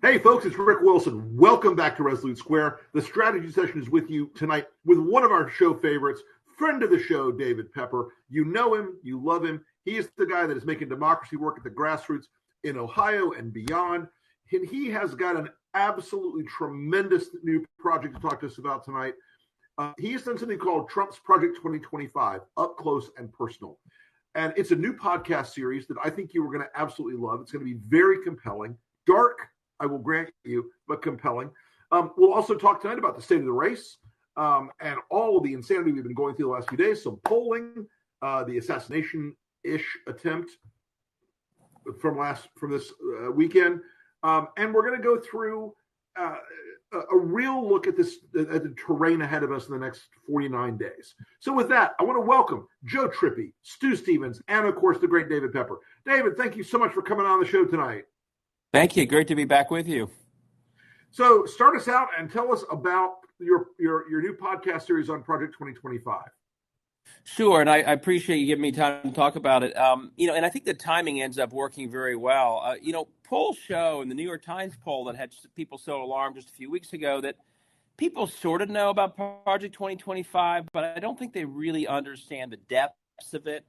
Hey folks, it's Rick Wilson. Welcome back to Resolute Square. The strategy session is with you tonight with one of our show favorites, friend of the show, David Pepper. You know him, you love him. He is the guy that is making democracy work at the grassroots in Ohio and beyond. And he has got an absolutely tremendous new project to talk to us about tonight. He has done something called Trump's Project 2025, Up Close and Personal. And it's a new podcast series that I think you are going to absolutely love. It's going to be very compelling, dark, I will grant you, but compelling. We'll also talk tonight about the state of the race and all of the insanity we've been going through the last few days. Some polling, the assassination-ish attempt from this weekend, and we're going to go through a real look at the terrain ahead of us in the next 49 days. So with that, I want to welcome Joe Trippi, Stu Stevens, and of course the great David Pepper. David, thank you so much for coming on the show tonight. Thank you. Great to be back with you. So start us out and tell us about your new podcast series on Project 2025. Sure, and I appreciate you giving me time to talk about it. And I think the timing ends up working very well. Polls show, in the New York Times poll that had people so alarmed just a few weeks ago, that people sort of know about Project 2025, but I don't think they really understand the depths of it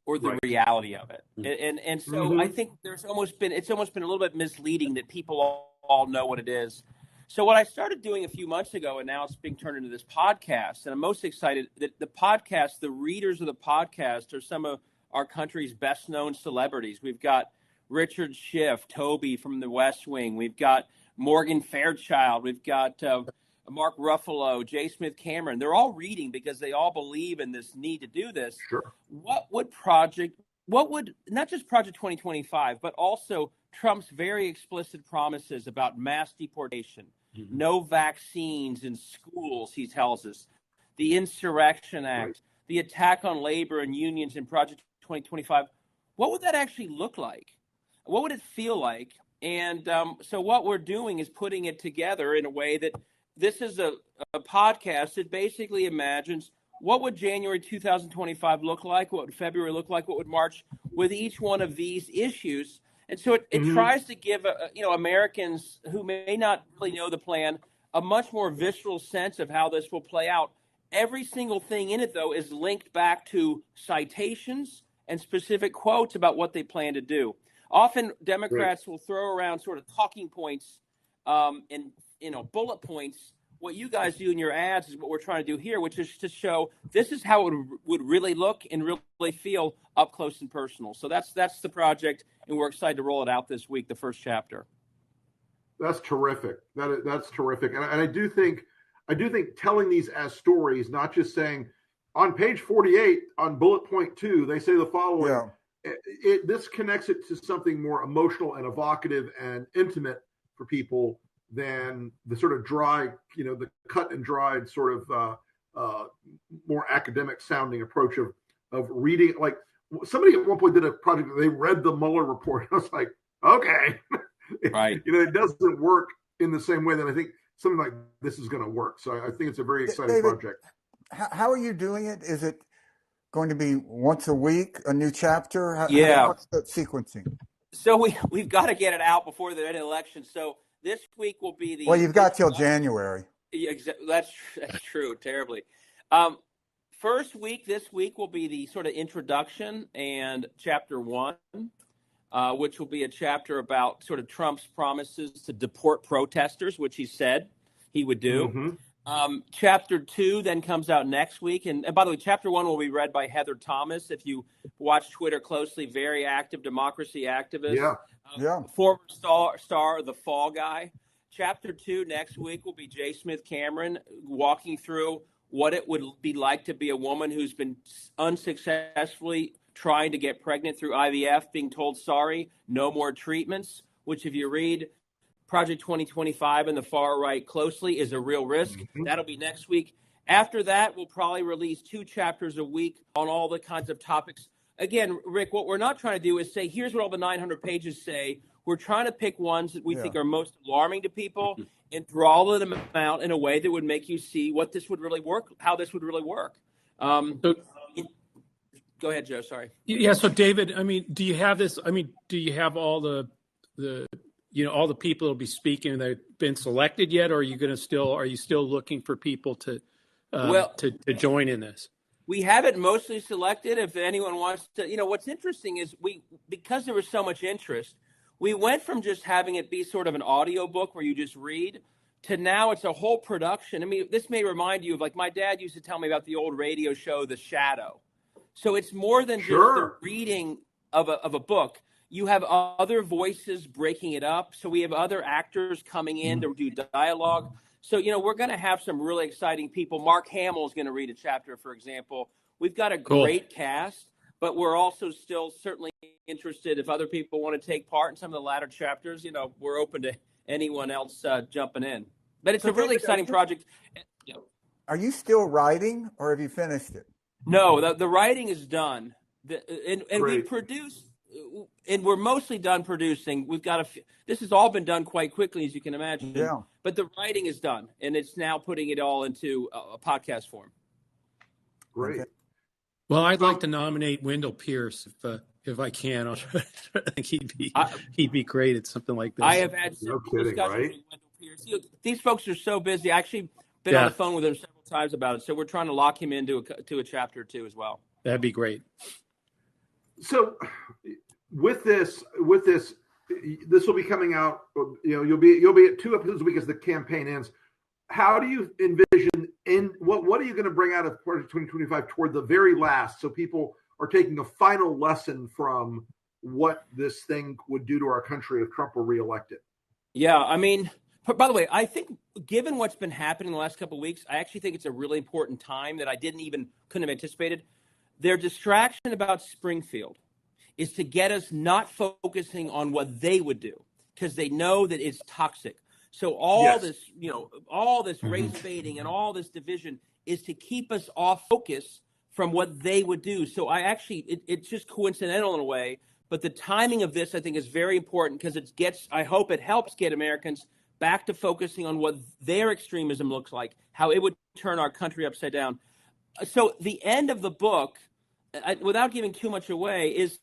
or the reality of it. And so I think it's almost been a little bit misleading that people all know what it is. So what I started doing a few months ago, and now it's being turned into this podcast, and I'm most excited that the readers of the podcast are some of our country's best known celebrities. We've got Richard Schiff, Toby from The West Wing. We've got Morgan Fairchild. We've got Mark Ruffalo, J. Smith Cameron. They're all reading because they all believe in this need to do this. Sure. What would not just Project 2025, but also Trump's very explicit promises about mass deportation, no vaccines in schools, he tells us, the Insurrection Act, the attack on labor and unions in Project 2025, what would that actually look like? What would it feel like? And so what we're doing is putting it together in a way that this is a podcast that basically imagines what would January 2025 look like, what would February look like, what would March with each one of these issues. And so it tries to give Americans who may not really know the plan a much more visceral sense of how this will play out. Every single thing in it, though, is linked back to citations and specific quotes about what they plan to do. Often Democrats will throw around sort of talking points and bullet points. What you guys do in your ads is what we're trying to do here, which is to show this is how it would really look and really feel up close and personal. So that's the project, and we're excited to roll it out this week, the first chapter. That's terrific. That's terrific, and I do think telling these as stories, not just saying on page 48 on bullet point 2, they say the following. Yeah. This connects it to something more emotional and evocative and intimate for people than the sort of dry, the cut and dried sort of more academic sounding approach of reading. Like somebody at one point did a project, they read the Mueller report. I was like, okay, right. It doesn't work in the same way that I think something like this is going to work. So I think it's a very exciting project. How are you doing it? Is it going to be once a week, a new chapter? What's the sequencing? So we've got to get it out before the election. So this week will be the... Well, you've got till January. Yeah, that's true, terribly. First week, this week, will be the sort of introduction and chapter 1, which will be a chapter about sort of Trump's promises to deport protesters, which he said he would do. Chapter 2 then comes out next week. And by the way, chapter 1 will be read by Heather Thomas. If you watch Twitter closely, very active democracy activist. Former star of The Fall Guy. Chapter 2 next week will be J. Smith Cameron walking through what it would be like to be a woman who's been unsuccessfully trying to get pregnant through IVF, being told, sorry, no more treatments, which if you read Project 2025 and the far right closely is a real risk. That'll be next week. After that, we'll probably release 2 chapters a week on all the kinds of topics. Again, Rick, what we're not trying to do is say, here's what all the 900 pages say. We're trying to pick ones that we think are most alarming to people and draw them out in a way that would make you see what this would really work, how this would really work. Go ahead, Joe. Sorry. Yeah. So, David, do you have this? Do you have all the all the people that'll be speaking, they've been selected yet, or are you still looking for people to join in this? We have it mostly selected. If anyone wants to, what's interesting is because there was so much interest, we went from just having it be sort of an audio book where you just read to now it's a whole production. I mean, this may remind you of, like, my dad used to tell me about the old radio show, The Shadow. So it's more than just the reading of a book. You have other voices breaking it up. So we have other actors coming in to do dialogue. So, we're going to have some really exciting people. Mark Hamill is going to read a chapter, for example. We've got a great cast, but we're also still certainly interested if other people want to take part in some of the latter chapters. We're open to anyone else jumping in. But it's a really exciting project. Are you still writing, or have you finished it? No, the writing is done. And we produce, and we're mostly done producing. We've got this has all been done quite quickly, as you can imagine. Yeah. But the writing is done, and it's now putting it all into a podcast form. Great. Okay. Well, I'd like to nominate Wendell Pierce if I can. I think he'd be great at something like this. I have had several discussions with Wendell Pierce. These folks are so busy. I actually been on the phone with him several times about it. So we're trying to lock him into a chapter or two as well. That'd be great. So with this will be coming out. You'll be at 2 episodes a week as the campaign ends. How do you envision what are you going to bring out of Project 2025 toward the very last, so people are taking a final lesson from what this thing would do to our country if Trump were reelected? Yeah, I mean, by the way, I think given what's been happening the last couple of weeks, I actually think it's a really important time that I couldn't have anticipated. Their distraction about Springfield is to get us not focusing on what they would do, because they know that it's toxic. So all this race baiting and all this division is to keep us off focus from what they would do. So it's just coincidental in a way, but the timing of this I think is very important, because I hope it helps get Americans back to focusing on what their extremism looks like, how it would turn our country upside down. So the end of the book, without giving too much away, is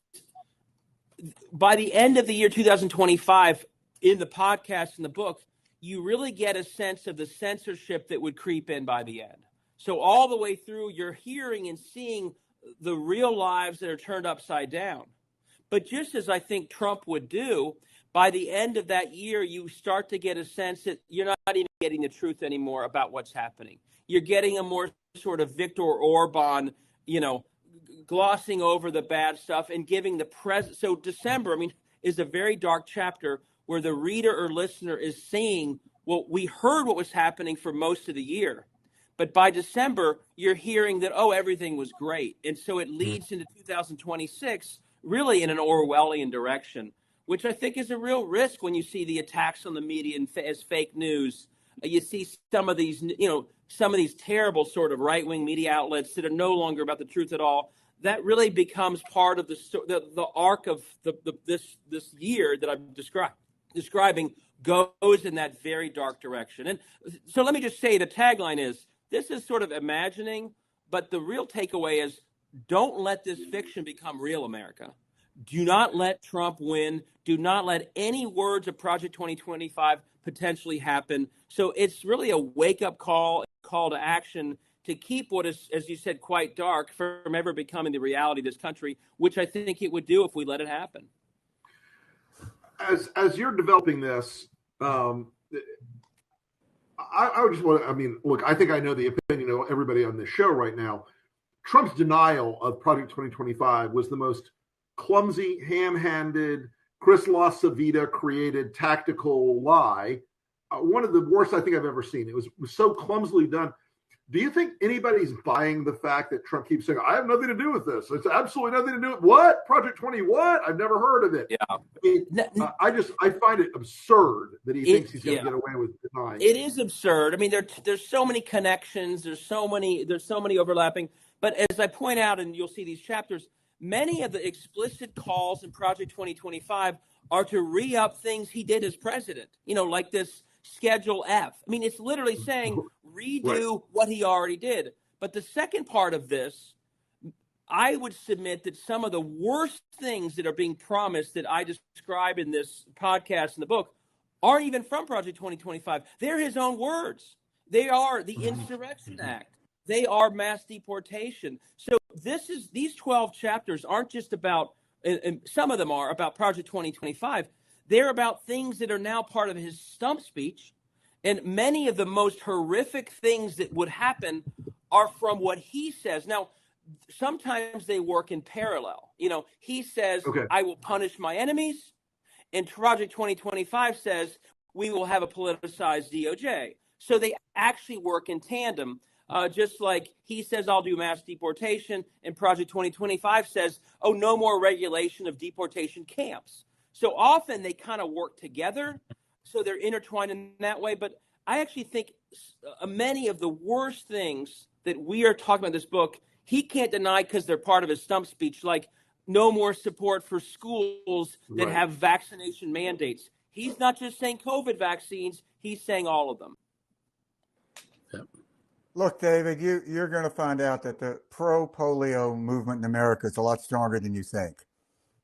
by the end of the year 2025, in the podcast and the book, you really get a sense of the censorship that would creep in by the end. So all the way through, you're hearing and seeing the real lives that are turned upside down. But just as I think Trump would do, by the end of that year, you start to get a sense that you're not even getting the truth anymore about what's happening. You're getting a more sort of Viktor Orban, glossing over the bad stuff and giving the present. So December, is a very dark chapter where the reader or listener is saying, well, we heard what was happening for most of the year, but by December, you're hearing that, everything was great. And so it leads into 2026, really in an Orwellian direction, which I think is a real risk when you see the attacks on the media as fake news. You see some of these terrible sort of right-wing media outlets that are no longer about the truth at all. That really becomes part of the arc of this year that I'm describing goes in that very dark direction. And so let me just say, the tagline is, this is sort of imagining, but the real takeaway is, don't let this fiction become real, America. Do not let Trump win. Do not let any words of Project 2025 potentially happen. So it's really a wake-up call to action to keep what is, as you said, quite dark from ever becoming the reality of this country, which I think it would do if we let it happen. As you're developing this, I would just want to, look, I think I know the opinion of everybody on this show right now. Trump's denial of Project 2025 was the most clumsy, ham-handed, Chris LaCivita created tactical lie. One of the worst I think I've ever seen. It was so clumsily done. Do you think anybody's buying the fact that Trump keeps saying, I have nothing to do with this? It's absolutely nothing to do with what? Project 20 what? I've never heard of it. Yeah. I find it absurd that he thinks he's going to get away with denying. It is absurd. There's so many connections. There's so many overlapping. But as I point out, and you'll see these chapters, many of the explicit calls in Project 2025 are to re-up things he did as president, like this Schedule F. It's literally saying redo what he already did. But the second part of this, I would submit that some of the worst things that are being promised that I describe in this podcast and the book aren't even from Project 2025. They're his own words. They are the Insurrection Act. They are mass deportation. So these 12 chapters aren't just about, and some of them are about Project 2025. They're about things that are now part of his stump speech. And many of the most horrific things that would happen are from what he says. Now, sometimes they work in parallel. He says, I will punish my enemies. And Project 2025 says, we will have a politicized DOJ. So they actually work in tandem. Just like he says, I'll do mass deportation, and Project 2025 says, oh, no more regulation of deportation camps. So often they kind of work together, so they're intertwined in that way. But I actually think many of the worst things that we are talking about in this book, he can't deny because they're part of his stump speech, like no more support for schools that have vaccination mandates. He's not just saying COVID vaccines, he's saying all of them. Yep. Look, David, you're going to find out that the pro-polio movement in America is a lot stronger than you think.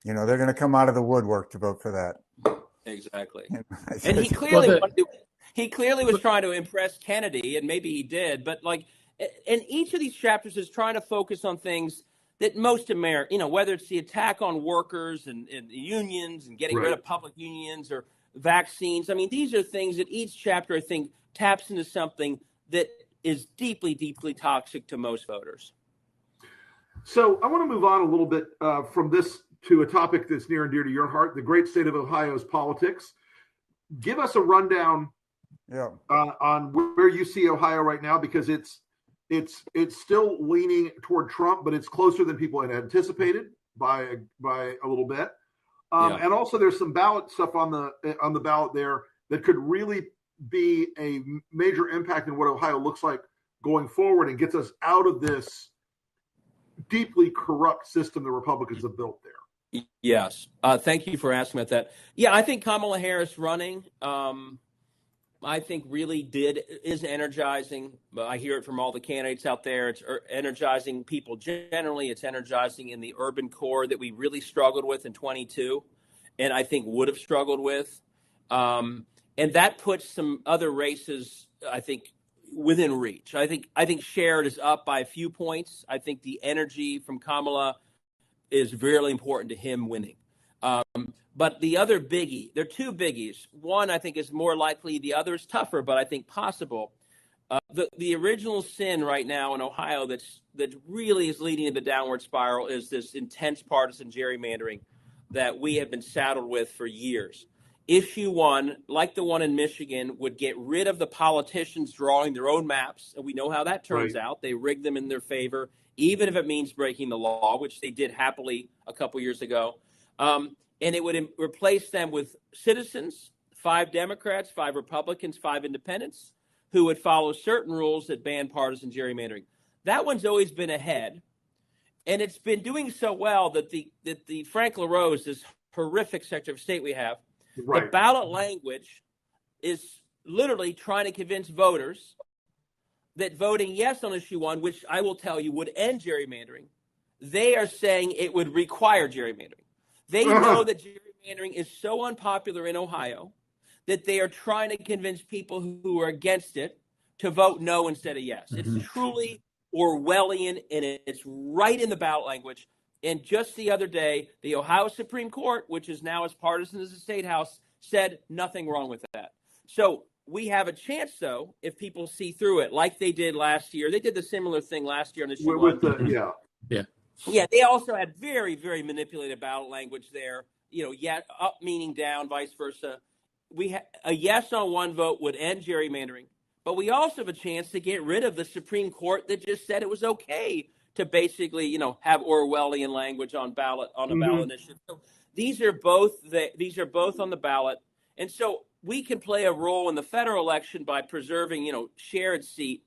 They're going to come out of the woodwork to vote for that. Exactly. And he clearly was trying to impress Kennedy, and maybe he did. But and each of these chapters is trying to focus on things that most Americans, whether it's the attack on workers and unions and getting rid of public unions or vaccines. I mean, these are things that each chapter, I think, taps into something that is deeply, deeply toxic to most voters. So I want to move on a little bit from this to a topic that's near and dear to your heart, the great state of Ohio's politics. Give us a rundown on where you see Ohio right now, because it's still leaning toward Trump, but it's closer than people had anticipated by a little bit. And also there's some ballot stuff on the ballot there that could really be a major impact in what Ohio looks like going forward and gets us out of this deeply corrupt system the Republicans have built there. Yes. Thank you for asking about that. Yeah, I think Kamala Harris running, I think really is energizing. I hear it from all the candidates out there. It's energizing people generally. It's energizing in the urban core that we really struggled with in 22 and I think would have struggled with. And that puts some other races, I think, within reach. I think Sherrod is up by a few points. I think the energy from Kamala is really important to him winning. But the other biggie, there are two biggies. One, I think, is more likely. The other is tougher, but I think possible. The original sin right now in Ohio that really is leading to the downward spiral is this intense partisan gerrymandering that we have been saddled with for years. Issue one, like the one in Michigan, would get rid of the politicians drawing their own maps. And we know how that turns out. They rig them in their favor, even if it means breaking the law, which they did happily a couple years ago. And it would replace them with citizens, 5 Democrats, 5 Republicans, 5 independents, who would follow certain rules that ban partisan gerrymandering. That one's always been ahead. And it's been doing so well that the Frank LaRose, this horrific Secretary of State we have, the ballot language is literally trying to convince voters that voting yes on issue one, which I will tell you would end gerrymandering, they are saying it would require gerrymandering. They know that gerrymandering is so unpopular in Ohio that they are trying to convince people who are against it to vote no instead of yes. It's truly Orwellian, and it's right in the ballot language. And just the other day, the Ohio Supreme Court, which is now as partisan as the State House, said nothing wrong with that. So we have a chance, though, if people see through it, like they did last year. They did the similar thing last year on the Yeah, they also had very, very manipulated ballot language there. Yet up meaning down, vice versa. A yes on one vote would end gerrymandering, but we also have a chance to get rid of the Supreme Court that just said it was okay to basically, have Orwellian language on a ballot initiative. So these are both on the ballot, and so we can play a role in the federal election by preserving, Sherrod's seat,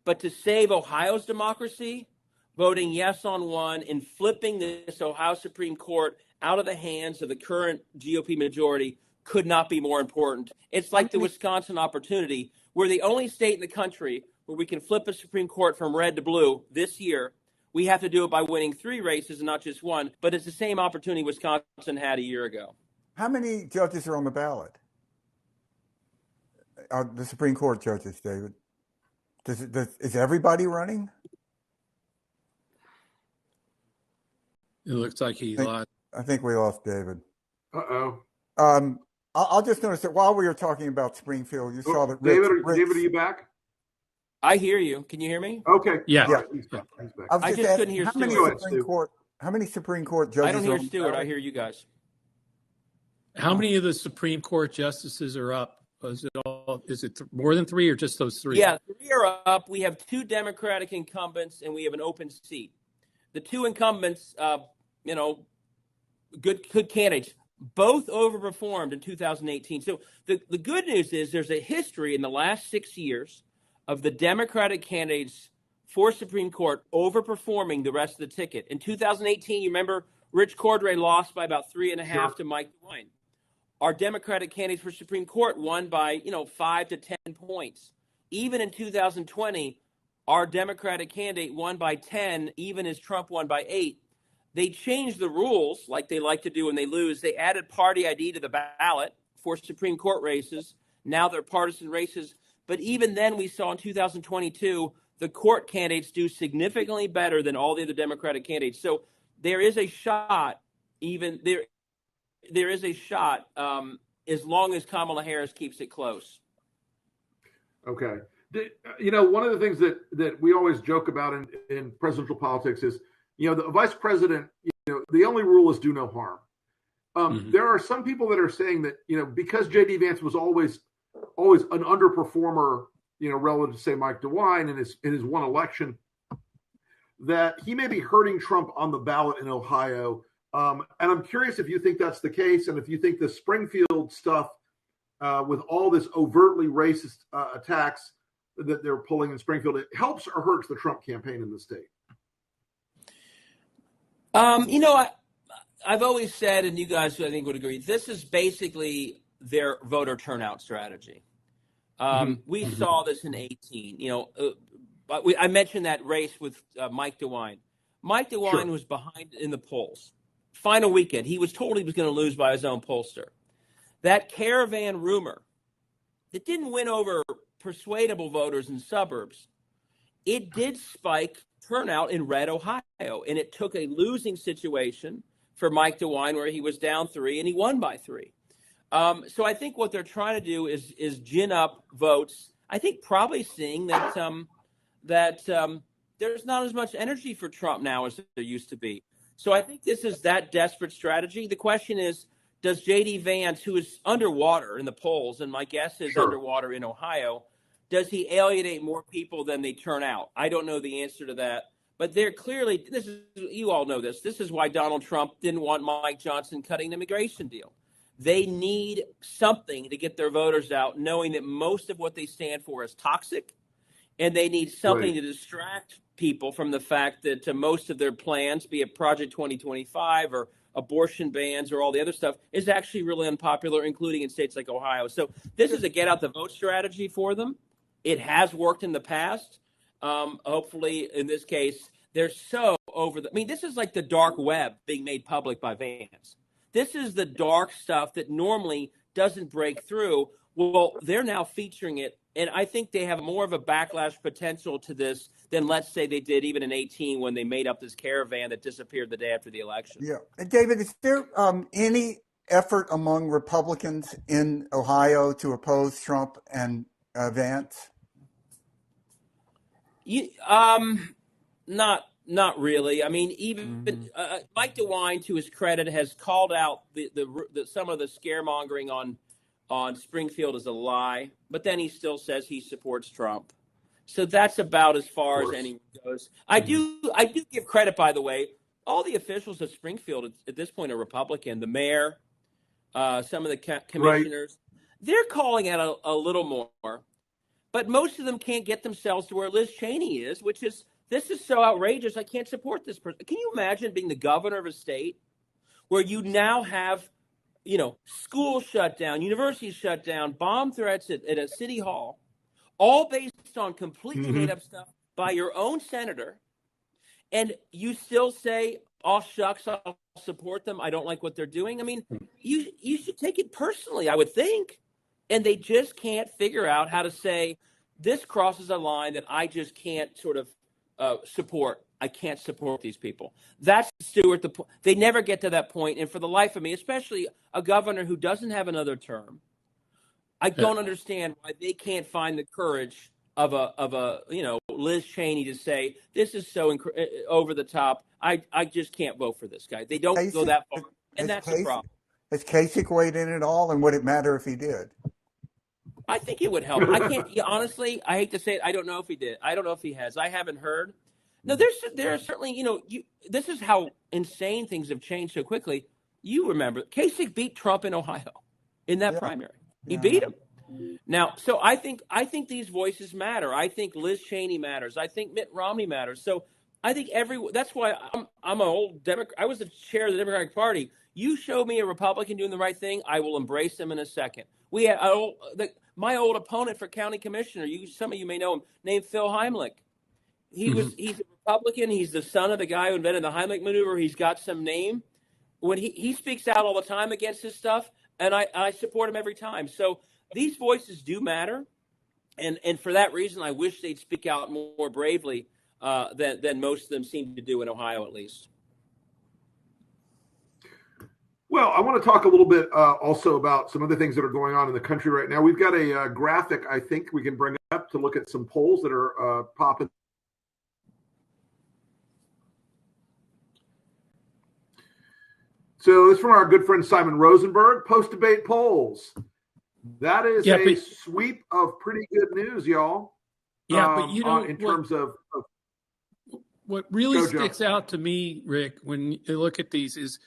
but to save Ohio's democracy, voting yes on one and flipping this Ohio Supreme Court out of the hands of the current GOP majority could not be more important. It's like the Wisconsin opportunity. We're the only state in the country where we can flip a Supreme Court from red to blue this year. We have to do it by winning 3 races and not just one, but it's the same opportunity Wisconsin had a year ago. How many judges are on the ballot? The Supreme Court judges, David. Is everybody running? It looks like he lost. I think we lost David. Uh-oh. I'll just notice that while we were talking about Springfield, you saw that David, are you back? I hear you. Can you hear me? Okay. Yeah. Right, he's back. I just couldn't hear Stuart. How many Supreme Court judges? I don't hear Stuart. I hear you guys. How many of the Supreme Court justices are up? Is it more than 3 or just those 3? Yeah, 3 are up. We have 2 Democratic incumbents, and we have an open seat. The 2 incumbents, good candidates, both overperformed in 2018. So the good news is there's a history in the last 6 years of the Democratic candidates for Supreme Court overperforming the rest of the ticket. In 2018, you remember Rich Cordray lost by about 3.5 to Mike DeWine. Our Democratic candidates for Supreme Court won by, 5 to 10 points. Even in 2020, our Democratic candidate won by 10, even as Trump won by 8. They changed the rules like they like to do when they lose. They added party ID to the ballot for Supreme Court races. Now they're partisan races. But even then, we saw in 2022, the court candidates do significantly better than all the other Democratic candidates. So there is a shot, there is a shot as long as Kamala Harris keeps it close. Okay. One of the things that we always joke about in presidential politics is, the vice president, the only rule is do no harm. There are some people that are saying that, because J.D. Vance was always an underperformer, relative to, say, Mike DeWine in his one election, that he may be hurting Trump on the ballot in Ohio. And I'm curious if you think that's the case, and if you think the Springfield stuff with all this overtly racist attacks that they're pulling in Springfield, it helps or hurts the Trump campaign in the state? I've always said, and you guys I think would agree, this is basically their voter turnout strategy. We saw this in 2018. I mentioned that race with Mike DeWine. Mike DeWine was behind in the polls. Final weekend, he was told he was going to lose by his own pollster. That caravan rumor that didn't win over persuadable voters in suburbs, it did spike turnout in red Ohio, and it took a losing situation for Mike DeWine where he was down 3 and he won by 3. So I think what they're trying to do is gin up votes. I think probably seeing that there's not as much energy for Trump now as there used to be. So I think this is that desperate strategy. The question is, does J.D. Vance, who is underwater in the polls, and my guess is underwater in Ohio, does he alienate more people than they turn out? I don't know the answer to that. But they're clearly, you all know this. This is why Donald Trump didn't want Mike Johnson cutting the immigration deal. They need something to get their voters out, knowing that most of what they stand for is toxic, and they need something to distract people from the fact that most of their plans, be it Project 2025 or abortion bans or all the other stuff, is actually really unpopular, including in states like Ohio. So this is a get out the vote strategy for them. It has worked in the past. Hopefully, in this case, they're so over the. I mean, this is like the dark web being made public by Vance. This is the dark stuff that normally doesn't break through. Well, they're now featuring it, and I think they have more of a backlash potential to this than, let's say, they did even in 2018 when they made up this caravan that disappeared the day after the election. Yeah. And David, is there any effort among Republicans in Ohio to oppose Trump and Vance? Not really. I mean, even Mike DeWine, to his credit, has called out the some of the scaremongering on Springfield as a lie, but then he still says he supports Trump. So that's about as far as anyone goes. I do give credit, by the way. All the officials of Springfield at this point are Republican. The mayor, some of the commissioners, they're calling out a little more. But most of them can't get themselves to where Liz Cheney is, which is, this is so outrageous, I can't support this person. Can you imagine being the governor of a state where you now have, schools shut down, universities shut down, bomb threats at a city hall, all based on completely made up stuff by your own senator, and you still say, oh, shucks, I'll support them, I don't like what they're doing? I mean, you should take it personally, I would think. and they just can't figure out how to say, this crosses a line that I just can't sort of support. I can't support these people. That's Stuart. They never get to that point. And for the life of me, especially a governor who doesn't have another term, I don't understand why they can't find the courage of a Liz Cheney to say, this is so over the top. I just can't vote for this guy. They don't go that far, and that's the problem. Has Kasich weighed in at all, and would it matter if he did? I think it would help. I can't honestly. I hate to say it. I don't know if he did. I don't know if he has. I haven't heard. No, there's certainly this is how insane things have changed so quickly. You remember Kasich beat Trump in Ohio in that primary. He beat him. Now, so I think these voices matter. I think Liz Cheney matters. I think Mitt Romney matters. So I think that's why I'm an old Democrat. I was the chair of the Democratic Party. You show me a Republican doing the right thing, I will embrace him in a second. We had my old opponent for county commissioner. Some of you may know him, named Phil Heimlich. He's a Republican. He's the son of the guy who invented the Heimlich maneuver. He's got some name. When he speaks out all the time against this stuff, and I support him every time. So these voices do matter, and for that reason, I wish they'd speak out more bravely than most of them seem to do in Ohio, at least. Well, I want to talk a little bit also about some other things that are going on in the country right now. We've got a graphic I think we can bring up to look at some polls that are popping. So this is from our good friend Simon Rosenberg, post-debate polls. That is a sweep of pretty good news, y'all. Yeah, but in terms of what really sticks out to me, Rick, when you look at these is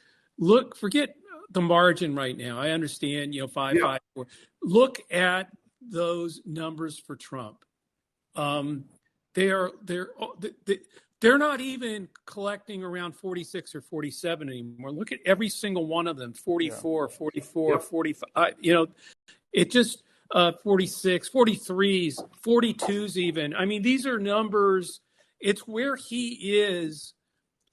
forget the margin right now. I understand, 5-5-4. Look at those numbers for Trump. They're not even collecting around 46 or 47 anymore. Look at every single one of them, 44, 44, 45. It just 46, 43s, 42s even. I mean, these are numbers. It's where he is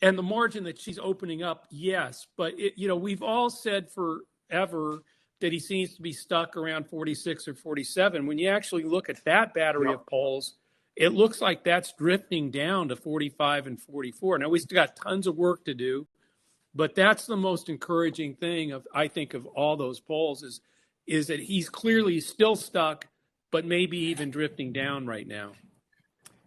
and the margin that she's opening up, yes. But, we've all said forever that he seems to be stuck around 46 or 47. When you actually look at that battery of polls, it looks like that's drifting down to 45 and 44. Now, we still got tons of work to do, but that's the most encouraging thing of all those polls is that he's clearly still stuck, but maybe even drifting down right now.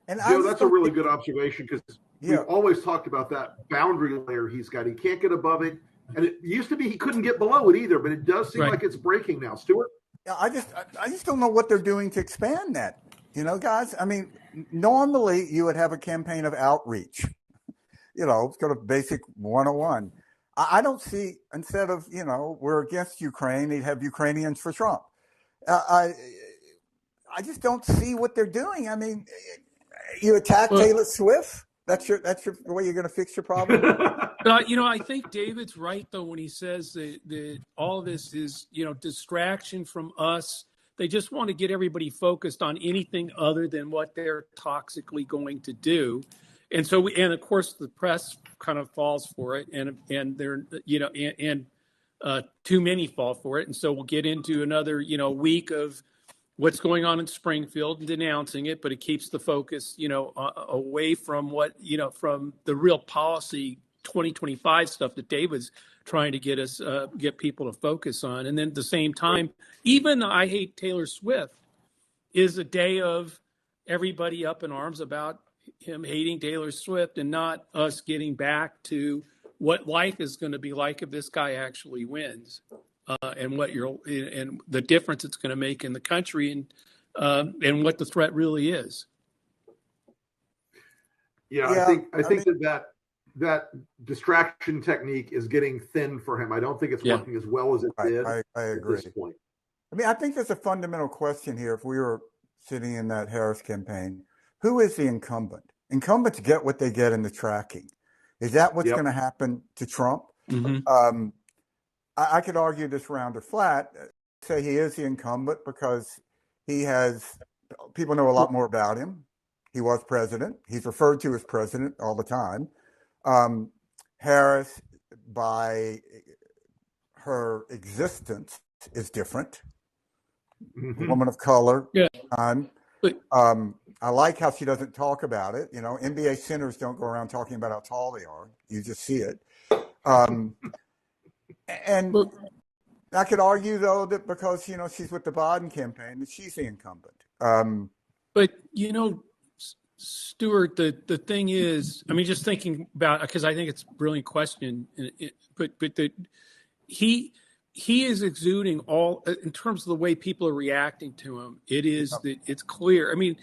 And Joe, that's a really good observation because we've always talked about that boundary layer he's got. He can't get above it. And it used to be he couldn't get below it either, but it does seem like it's breaking now. Stuart? Yeah, I just don't know what they're doing to expand that. Guys, I mean, normally you would have a campaign of outreach, sort of basic 101. I don't see, instead of, we're against Ukraine, they'd have Ukrainians for Trump. I just don't see what they're doing. I mean, you attack Taylor Swift? That's the way you're going to fix your problem? But, I think David's right, though, when he says that all of this is, distraction from us. They just want to get everybody focused on anything other than what they're toxically going to do. And so and of course the press kind of falls for it and they're, too many fall for it. And so we'll get into another, week of what's going on in Springfield and denouncing it, but it keeps the focus, away from what, from the real policy 2025 stuff that David's trying to get people to focus on. And then at the same time, even I Hate Taylor Swift is a day of everybody up in arms about him hating Taylor Swift and not us getting back to what life is going to be like if this guy actually wins, and and the difference it's going to make in the country and what the threat really is. I think that distraction technique is getting thin for him. I don't think it's working as well as it did. I agree. At this point. I mean, I think there's a fundamental question here. If we were sitting in that Harris campaign, who is the incumbent? Incumbents get what they get in the tracking. Is that what's going to happen to Trump? Mm-hmm. I could argue this round or flat, say he is the incumbent because people know a lot more about him. He was president. He's referred to as president all the time. Harris, by her existence, is different. a woman of color. Yeah. But I like how she doesn't talk about it. You know, NBA centers don't go around talking about how tall they are. You just see it. And I could argue, though, that because, you know, she's with the Biden campaign, that she's the incumbent. But, you know, Stuart, the thing is, I mean, just thinking about, because I think it's a brilliant question, but he is exuding all, in terms of the way people are reacting to him. It's clear. I mean,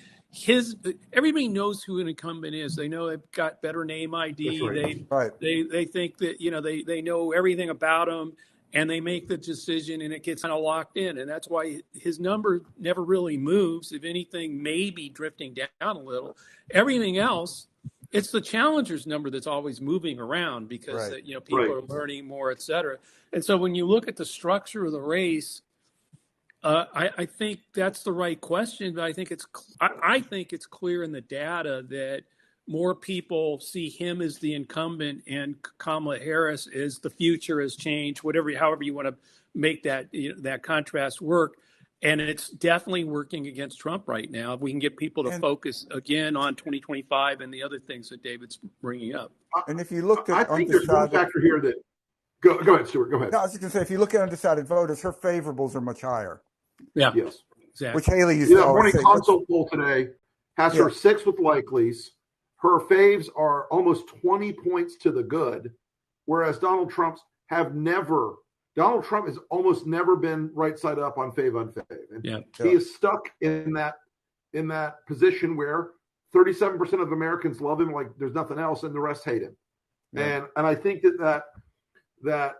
everybody knows who an incumbent is. They know they've got better name ID. Right. They think that, you know, they know everything about him, and they make the decision, and it gets kind of locked in. And that's why his number never really moves. If anything, maybe drifting down a little. Everything else, it's the challenger's number that's always moving around because you know, people are learning more, et cetera. And so when you look at the structure of the race, I think that's the right question. But I think it's clear in the data that more people see him as the incumbent and Kamala Harris as the future has changed, however you want to make that, you know, that contrast work. And it's definitely working against Trump right now. If we can get people to focus again on 2025 and the other things that David's bringing up. And if you looked at, I think there's one factor here that go ahead, Stuart. Go ahead. No, I was just going to say, if you look at undecided voters, her favorables are much higher. Yeah. Yes. Exactly. Which Haley used to always say. The morning consult poll today has her 6 with likelies. Her faves are almost 20 points to the good, whereas Donald Trump has almost never been right side up on fave unfave. And he is stuck in that position where 37% of Americans love him like there's nothing else, and the rest hate him. Yeah. And I think that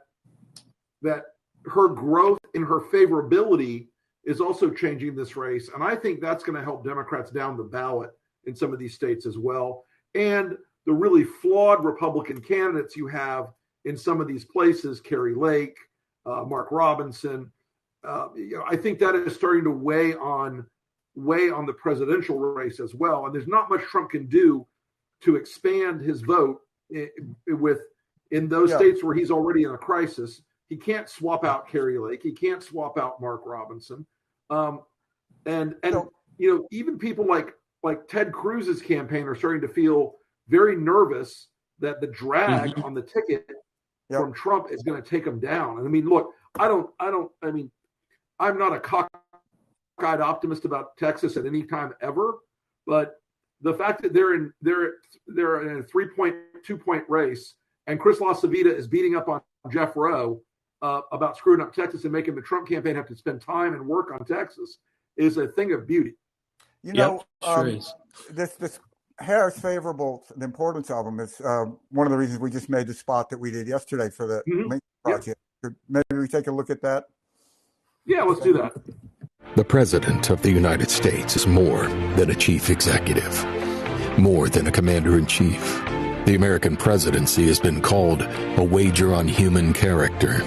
her growth in her favorability is also changing this race. And I think that's going to help Democrats down the ballot in some of these states as well. And the really flawed Republican candidates you have in some of these places, Kerry Lake, Mark Robinson, you know, I think that is starting to weigh on the presidential race as well. And there's not much Trump can do to expand his vote in those states where he's already in a crisis. He can't swap out Kerry Lake. He can't swap out Mark Robinson. And you know, even people like Ted Cruz's campaign are starting to feel very nervous that the drag on the ticket from Trump is going to take him down. And I mean, look, I'm not a cockeyed optimist about Texas at any time ever, but the fact that they're in a 3.2 point race and Chris LaCivita is beating up on Jeff Rowe about screwing up Texas and making the Trump campaign have to spend time and work on Texas is a thing of beauty. You know, this Harris favorable, the importance of them is one of the reasons we just made the spot that we did yesterday for the Lincoln Project. Maybe we take a look at that? Yeah, let's do that. The President of the United States is more than a chief executive, more than a commander-in-chief. The American presidency has been called a wager on human character,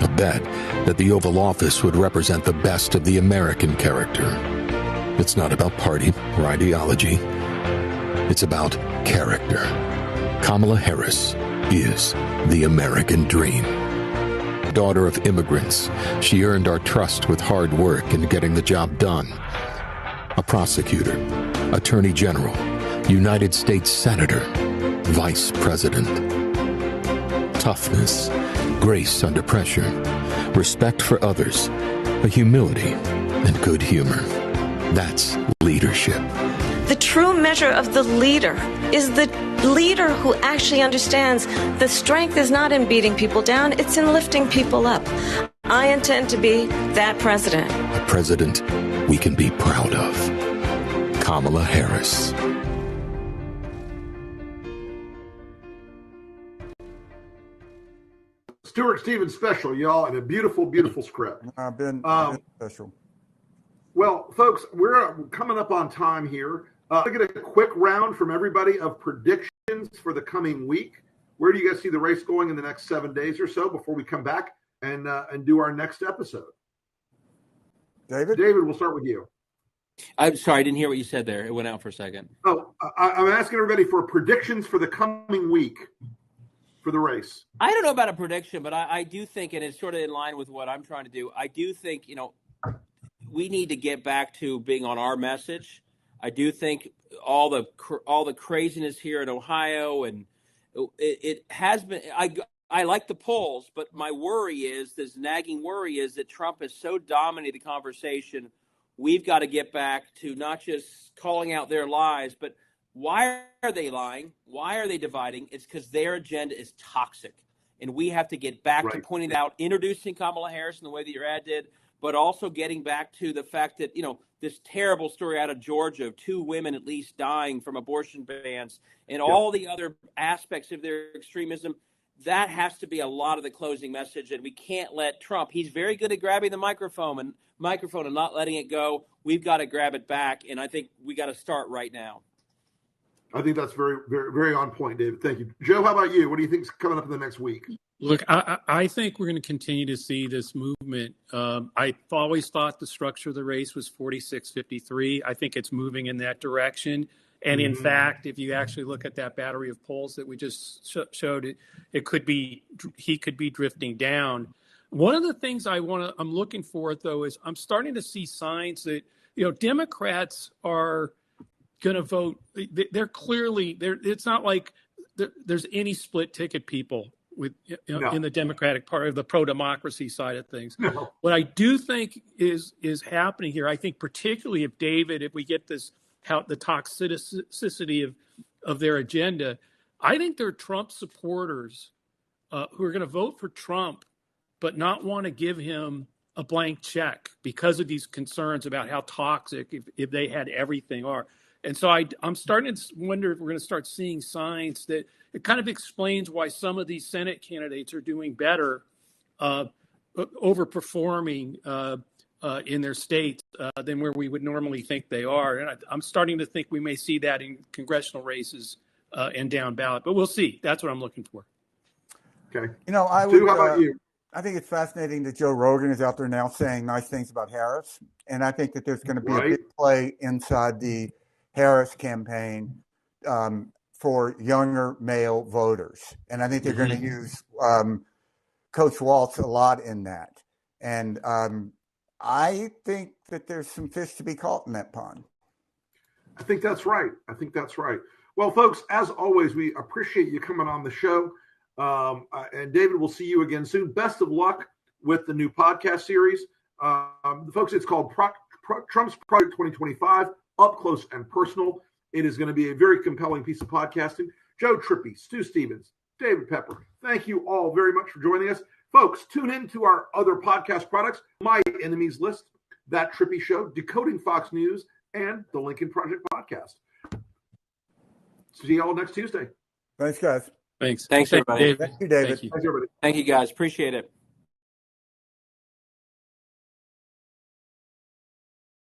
a bet that the Oval Office would represent the best of the American character. It's not about party or ideology. It's about character. Kamala Harris is the American dream. Daughter of immigrants, she earned our trust with hard work and getting the job done. A prosecutor, attorney general, United States senator, vice president. Toughness, grace under pressure, respect for others, a humility, and good humor. That's leadership. The true measure of the leader is the leader who actually understands the strength is not in beating people down, it's in lifting people up. I intend to be that president. A president we can be proud of. Kamala Harris. Stuart Stevens special, y'all, and a beautiful, beautiful script. I've been special. Well, folks, we're coming up on time here. I'll get a quick round from everybody of predictions for the coming week. Where do you guys see the race going in the next 7 days or so before we come back and do our next episode? David, we'll start with you. I'm sorry, I didn't hear what you said there. It went out for a second. Oh, I'm asking everybody for predictions for the coming week for the race. I don't know about a prediction, but I do think, and it's sort of in line with what I'm trying to do, I do think, we need to get back to being on our message. I do think all the craziness here in Ohio, and it has been. I like the polls, but my worry is, this nagging worry is that Trump has so dominated the conversation. We've got to get back to not just calling out their lies, but why are they lying? Why are they dividing? It's because their agenda is toxic. And we have to get back to pointing out, introducing Kamala Harris in the way that your ad did, but also getting back to the fact that, this terrible story out of Georgia of 2 women at least dying from abortion bans and all the other aspects of their extremism. That has to be a lot of the closing message, and we can't let Trump. He's very good at grabbing the microphone and not letting it go. We've got to grab it back, and I think we got to start right now. I think that's very, very, very on point, David. Thank you. Joe, how about you? What do you think is coming up in the next week? Look, I think we're going to continue to see this movement. I've always thought the structure of the race was 46-53. I think it's moving in that direction. And in fact, if you actually look at that battery of polls that we just showed, it could be, he could be drifting down. One of the things I'm looking for, though, is I'm starting to see signs that, Democrats are going to vote. They're clearly there. It's not like there's any split ticket people with in the Democratic Party, of the pro-democracy side of things. No. What I do think is happening here, I think particularly if we get this, how the toxicity of their agenda, I think there are Trump supporters who are going to vote for Trump but not want to give him a blank check because of these concerns about how toxic, if they had everything, are. And so I'm starting to wonder if we're going to start seeing signs that it kind of explains why some of these Senate candidates are doing better, overperforming in their states than where we would normally think they are. And I'm starting to think we may see that in congressional races and down ballot. But we'll see. That's what I'm looking for. Okay. Stu, how about you? I think it's fascinating that Joe Rogan is out there now saying nice things about Harris. And I think that there's going to be a big play inside the Harris campaign for younger male voters. And I think they're going to use Coach Waltz a lot in that. And I think that there's some fish to be caught in that pond. I think that's right. Well, folks, as always, we appreciate you coming on the show. And David, we'll see you again soon. Best of luck with the new podcast series. Folks, it's called Trump's Project 2025, Up Close and Personal. It is going to be a very compelling piece of podcasting. Joe Trippi, Stu Stevens, David Pepper, thank you all very much for joining us. Folks, tune in to our other podcast products, My Enemies List, That Trippi Show, Decoding Fox News, and the Lincoln Project Podcast. See you all next Tuesday. Thanks, guys. Thanks. Thanks, everybody. David. Thank you, David. Thank you. Thanks, everybody. Thank you, guys. Appreciate it.